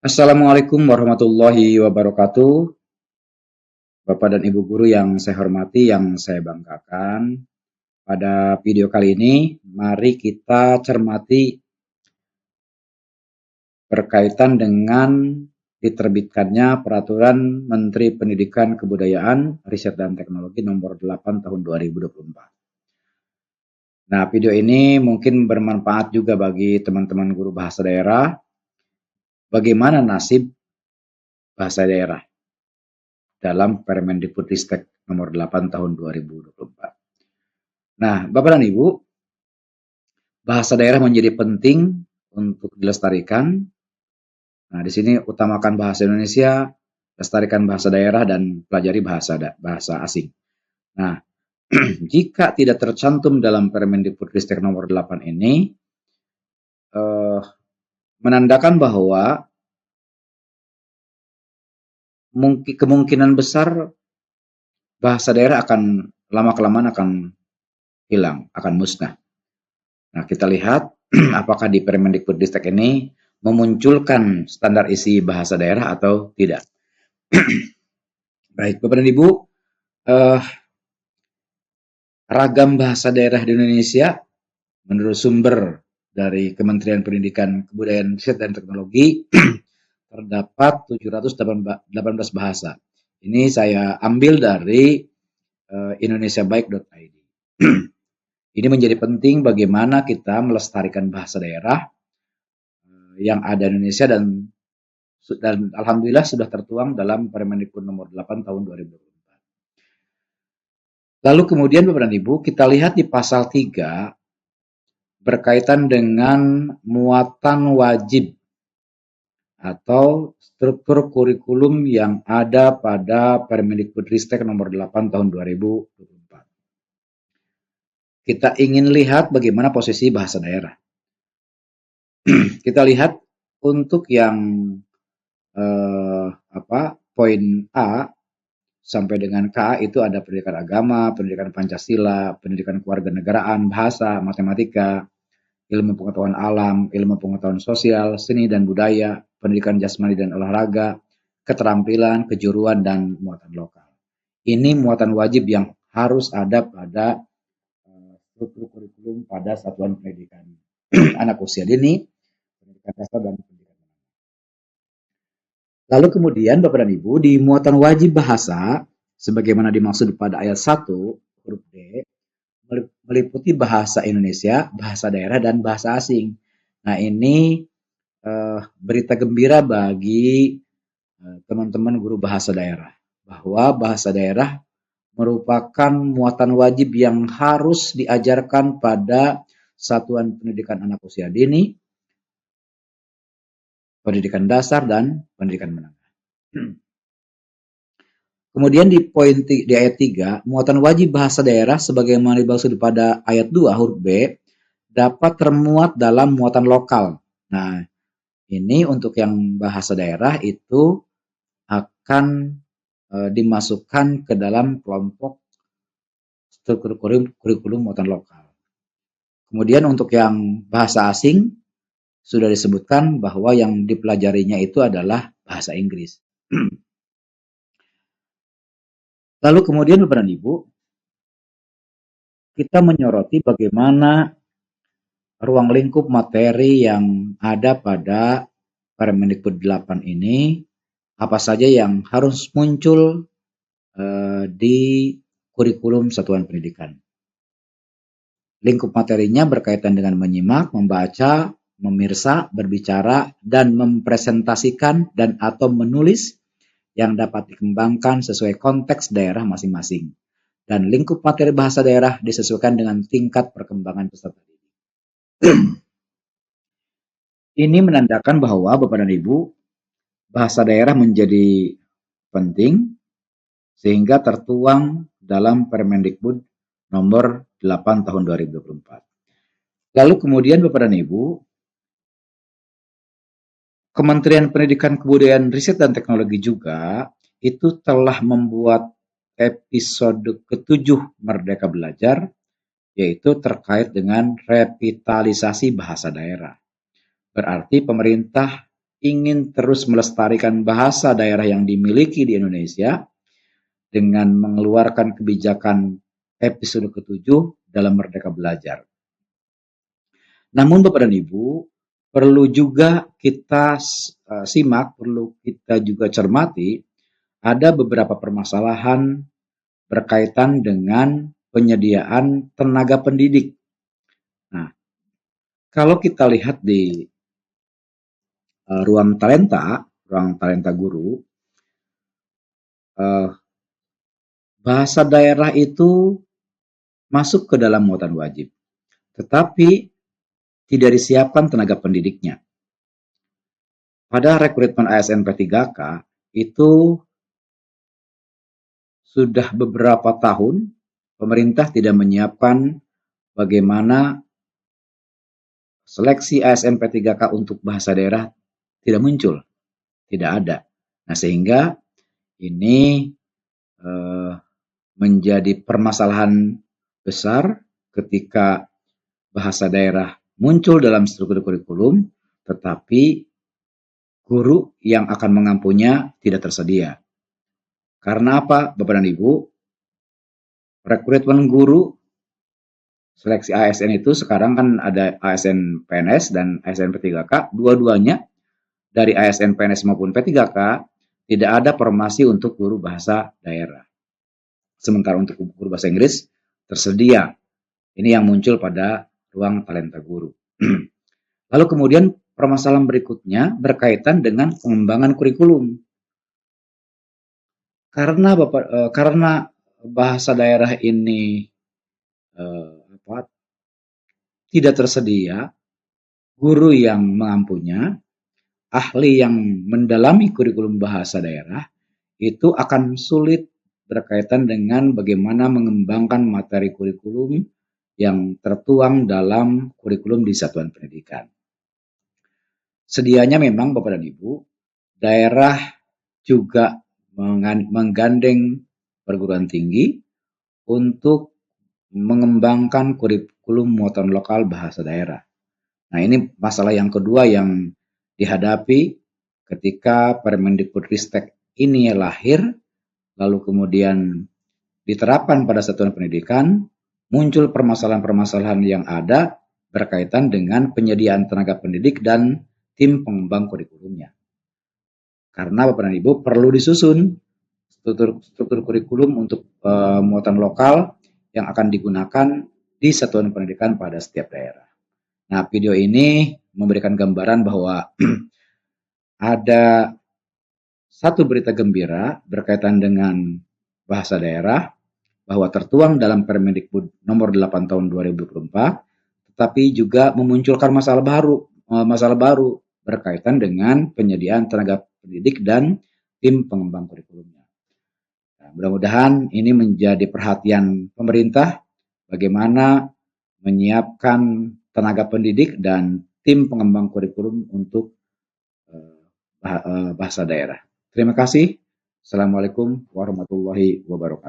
Assalamualaikum warahmatullahi wabarakatuh. Bapak dan Ibu guru yang saya hormati, yang saya banggakan. Pada video kali ini, mari kita cermati berkaitan dengan diterbitkannya Peraturan Menteri Pendidikan Kebudayaan, Riset dan Teknologi Nomor 8 Tahun 2024. Nah, video ini mungkin bermanfaat juga bagi teman-teman guru bahasa daerah. Bagaimana nasib bahasa daerah dalam Permendikbudristek Nomor 8 Tahun 2024. Nah, Bapak dan Ibu, bahasa daerah menjadi penting untuk dilestarikan. Nah, di sini utamakan bahasa Indonesia, lestarikan bahasa daerah, dan pelajari bahasa asing. Nah, jika tidak tercantum dalam Permendikbudristek Nomor 8 ini, menandakan bahwa kemungkinan besar bahasa daerah akan lama-kelamaan akan hilang, akan musnah. Nah, kita lihat apakah di Permendikbudristek ini memunculkan standar isi bahasa daerah atau tidak. Baik, Bapak dan Ibu, ragam bahasa daerah di Indonesia menurut sumber dari Kementerian Pendidikan, Kebudayaan, Riset dan Teknologi terdapat 718 bahasa. Ini saya ambil dari indonesiabaik.id. Ini menjadi penting bagaimana kita melestarikan bahasa daerah yang ada di Indonesia dan alhamdulillah sudah tertuang dalam Permendikbud Nomor 8 Tahun 2024. Lalu kemudian Bapak dan Ibu, kita lihat di pasal 3 berkaitan dengan muatan wajib atau struktur kurikulum yang ada pada Permendikbudristek Nomor 8 Tahun 2024. Kita ingin lihat bagaimana posisi bahasa daerah. Kita lihat untuk yang poin A sampai dengan K itu ada pendidikan agama, pendidikan Pancasila, pendidikan kewarganegaraan, bahasa, matematika, ilmu pengetahuan alam, ilmu pengetahuan sosial, seni dan budaya, pendidikan jasmani dan olahraga, keterampilan, kejuruan, dan muatan lokal. Ini muatan wajib yang harus ada pada struktur kurikulum pada satuan pendidikan anak usia dini, pendidikan dasar, dan pendidikan menengah. Lalu kemudian Bapak dan Ibu, di muatan wajib bahasa, sebagaimana dimaksud pada ayat 1, huruf D, meliputi bahasa Indonesia, bahasa daerah, dan bahasa asing. Nah, ini berita gembira bagi teman-teman guru bahasa daerah, bahwa bahasa daerah merupakan muatan wajib yang harus diajarkan pada satuan pendidikan anak usia dini, pendidikan dasar, dan pendidikan menengah. Kemudian di ayat 3, muatan wajib bahasa daerah sebagaimana dimaksud pada ayat 2 huruf B dapat termuat dalam muatan lokal. Nah, ini untuk yang bahasa daerah itu akan dimasukkan ke dalam kelompok struktur kurikulum muatan lokal. Kemudian untuk yang bahasa asing sudah disebutkan bahwa yang dipelajarinya itu adalah bahasa Inggris. Lalu kemudian Bapak dan Ibu, kita menyoroti bagaimana ruang lingkup materi yang ada pada Permendikbud 8 ini, apa saja yang harus muncul di kurikulum satuan pendidikan. Lingkup materinya berkaitan dengan menyimak, membaca, memirsa, berbicara, dan mempresentasikan dan atau menulis yang dapat dikembangkan sesuai konteks daerah masing-masing. Dan lingkup materi bahasa daerah disesuaikan dengan tingkat perkembangan peserta didik. Ini menandakan bahwa Bapak dan Ibu, bahasa daerah menjadi penting sehingga tertuang dalam Permendikbud Nomor 8 Tahun 2024. Lalu kemudian Bapak dan Ibu, Kementerian Pendidikan Kebudayaan Riset dan Teknologi juga itu telah membuat episode ke-7 Merdeka Belajar, yaitu terkait dengan revitalisasi bahasa daerah. Berarti pemerintah ingin terus melestarikan bahasa daerah yang dimiliki di Indonesia dengan mengeluarkan kebijakan episode ke-7 dalam Merdeka Belajar. Namun Bapak dan Ibu, perlu juga kita simak, perlu kita juga cermati, ada beberapa permasalahan berkaitan dengan penyediaan tenaga pendidik. Nah, kalau kita lihat di ruang talenta guru, bahasa daerah itu masuk ke dalam muatan wajib, tetapi tidak disiapkan tenaga pendidiknya. Pada rekrutmen ASN P3K itu sudah beberapa tahun pemerintah tidak menyiapkan bagaimana seleksi ASN P3K untuk bahasa daerah tidak muncul, tidak ada. Nah, sehingga ini menjadi permasalahan besar ketika bahasa daerah muncul dalam struktur kurikulum, tetapi guru yang akan mengampunya tidak tersedia. Karena apa, Bapak dan Ibu? Rekrutmen guru seleksi ASN itu sekarang kan ada ASN PNS dan ASN P3K, dua-duanya dari ASN PNS maupun P3K tidak ada formasi untuk guru bahasa daerah. Sementara untuk guru bahasa Inggris tersedia. Ini yang muncul pada ruang talenta guru. Lalu kemudian permasalahan berikutnya berkaitan dengan pengembangan kurikulum. Karena bahasa daerah ini tidak tersedia guru yang mengampunya, ahli yang mendalami kurikulum bahasa daerah, itu akan sulit berkaitan dengan bagaimana mengembangkan materi kurikulum yang tertuang dalam kurikulum di satuan pendidikan. Sedianya memang Bapak dan Ibu, daerah juga menggandeng perguruan tinggi untuk mengembangkan kurikulum muatan lokal bahasa daerah. Nah, ini masalah yang kedua yang dihadapi ketika Permendikbudristek ini lahir, lalu kemudian diterapkan pada satuan pendidikan, muncul permasalahan-permasalahan yang ada berkaitan dengan penyediaan tenaga pendidik dan tim pengembang kurikulumnya. Karena Bapak dan Ibu perlu disusun struktur kurikulum untuk muatan lokal yang akan digunakan di satuan pendidikan pada setiap daerah. Nah, video ini memberikan gambaran bahwa ada satu berita gembira berkaitan dengan bahasa daerah, bahwa tertuang dalam Permendikbud nomor 8 tahun 2024, tetapi juga memunculkan masalah baru berkaitan dengan penyediaan tenaga pendidik dan tim pengembang kurikulumnya. Nah, mudah-mudahan ini menjadi perhatian pemerintah bagaimana menyiapkan tenaga pendidik dan tim pengembang kurikulum untuk bahasa daerah. Terima kasih. Assalamualaikum warahmatullahi wabarakatuh.